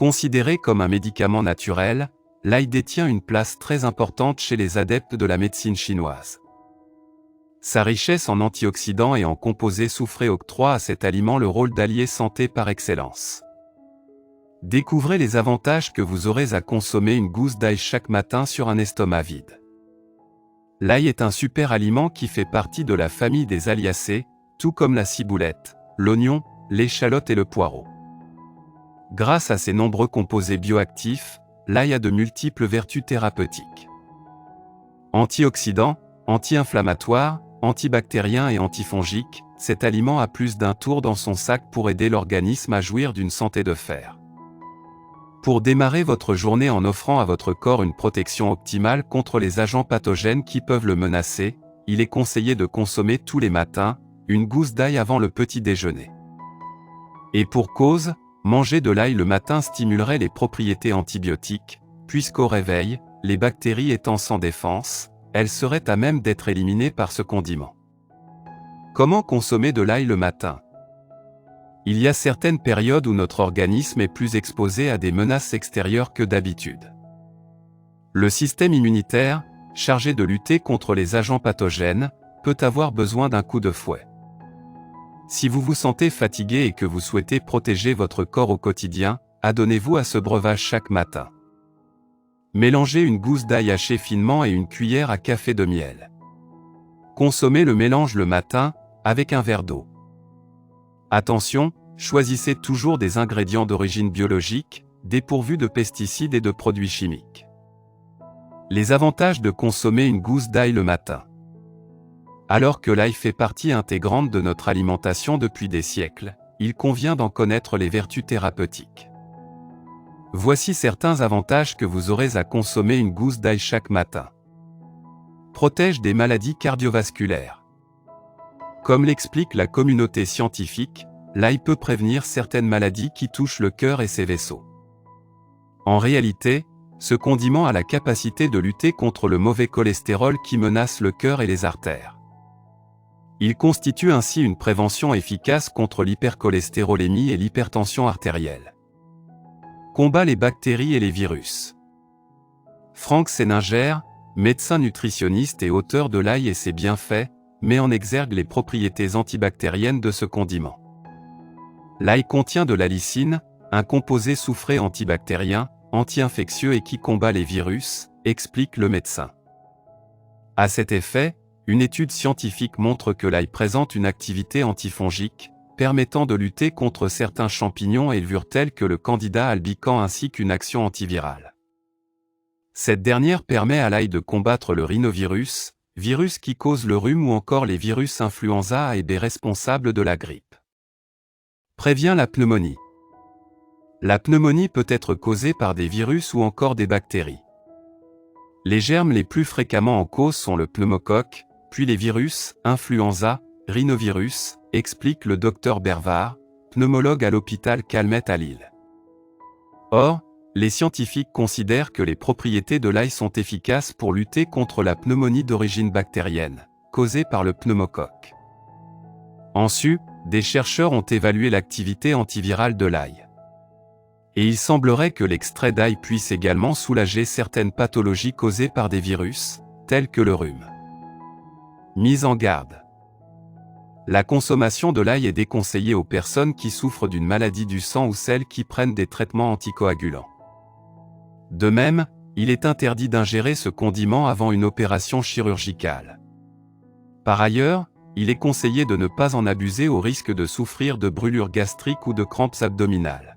Considéré comme un médicament naturel, l'ail détient une place très importante chez les adeptes de la médecine chinoise. Sa richesse en antioxydants et en composés soufrés octroie à cet aliment le rôle d'allié santé par excellence. Découvrez les avantages que vous aurez à consommer une gousse d'ail chaque matin sur un estomac vide. L'ail est un super aliment qui fait partie de la famille des aliacées, tout comme la ciboulette, l'oignon, l'échalote et le poireau. Grâce à ses nombreux composés bioactifs, l'ail a de multiples vertus thérapeutiques. Antioxydant, anti-inflammatoire, antibactérien et antifongique, cet aliment a plus d'un tour dans son sac pour aider l'organisme à jouir d'une santé de fer. Pour démarrer votre journée en offrant à votre corps une protection optimale contre les agents pathogènes qui peuvent le menacer, il est conseillé de consommer tous les matins une gousse d'ail avant le petit déjeuner. Et pour cause, manger de l'ail le matin stimulerait les propriétés antibiotiques, puisqu'au réveil, les bactéries étant sans défense, elles seraient à même d'être éliminées par ce condiment. Comment consommer de l'ail le matin ? Il y a certaines périodes où notre organisme est plus exposé à des menaces extérieures que d'habitude. Le système immunitaire, chargé de lutter contre les agents pathogènes, peut avoir besoin d'un coup de fouet. Si vous vous sentez fatigué et que vous souhaitez protéger votre corps au quotidien, adonnez-vous à ce breuvage chaque matin. Mélangez une gousse d'ail hachée finement et une cuillère à café de miel. Consommez le mélange le matin, avec un verre d'eau. Attention, choisissez toujours des ingrédients d'origine biologique, dépourvus de pesticides et de produits chimiques. Les avantages de consommer une gousse d'ail le matin. Alors que l'ail fait partie intégrante de notre alimentation depuis des siècles, il convient d'en connaître les vertus thérapeutiques. Voici certains avantages que vous aurez à consommer une gousse d'ail chaque matin. Protège des maladies cardiovasculaires. Comme l'explique la communauté scientifique, l'ail peut prévenir certaines maladies qui touchent le cœur et ses vaisseaux. En réalité, ce condiment a la capacité de lutter contre le mauvais cholestérol qui menace le cœur et les artères. Il constitue ainsi une prévention efficace contre l'hypercholestérolémie et l'hypertension artérielle. Combat les bactéries et les virus. Franck Séninger, médecin nutritionniste et auteur de l'ail et ses bienfaits, met en exergue les propriétés antibactériennes de ce condiment. L'ail contient de l'allicine, un composé soufré antibactérien, anti-infectieux et qui combat les virus, explique le médecin. À cet effet, une étude scientifique montre que l'ail présente une activité antifongique, permettant de lutter contre certains champignons et levures tels que le Candida albicans ainsi qu'une action antivirale. Cette dernière permet à l'ail de combattre le rhinovirus, virus qui cause le rhume ou encore les virus influenza A et B responsables de la grippe. Prévient la pneumonie. La pneumonie peut être causée par des virus ou encore des bactéries. Les germes les plus fréquemment en cause sont le pneumocoque, puis les virus, influenza, rhinovirus, explique le Dr Bervar, pneumologue à l'hôpital Calmette à Lille. Or, les scientifiques considèrent que les propriétés de l'ail sont efficaces pour lutter contre la pneumonie d'origine bactérienne, causée par le pneumocoque. En sus, des chercheurs ont évalué l'activité antivirale de l'ail. Et il semblerait que l'extrait d'ail puisse également soulager certaines pathologies causées par des virus, tels que le rhume. Mise en garde. La consommation de l'ail est déconseillée aux personnes qui souffrent d'une maladie du sang ou celles qui prennent des traitements anticoagulants. De même, il est interdit d'ingérer ce condiment avant une opération chirurgicale. Par ailleurs, il est conseillé de ne pas en abuser au risque de souffrir de brûlures gastriques ou de crampes abdominales.